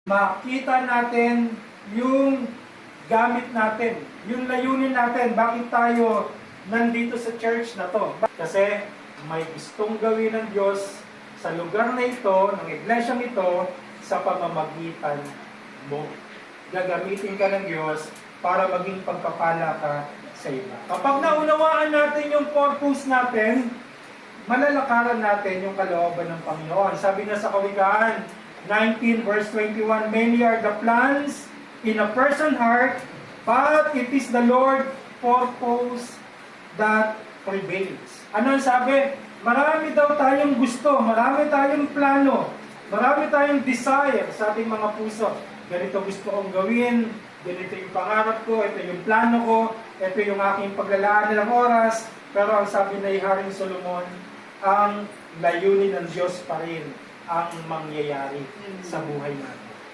makita natin yung gamit natin, yung layunin natin, bakit tayo nandito sa church na to. Kasi may gustong gawin ng Diyos sa lugar na ito, ng iglesyang ito, sa pamamagitan mo. Gagamitin ka ng Diyos para maging pagpapala ka sa iba. Kapag naunawaan natin yung purpose natin, malalakaran natin yung kalooban ng Panginoon. Sabi na sa Kawikaan 19 verse 21, many are the plans in a person's heart, but it is the Lord's purpose that prevails. Ano ang sabi? Marami daw tayong gusto, marami tayong plano, marami tayong desire sa ating mga puso. Ganito gusto kong gawin, ganito yung pangarap ko, ito yung plano ko, ito yung aking paglalaan ng oras. Pero ang sabi na Haring Solomon, ang layunin ng Diyos pa rin ang mangyayari sa buhay natin.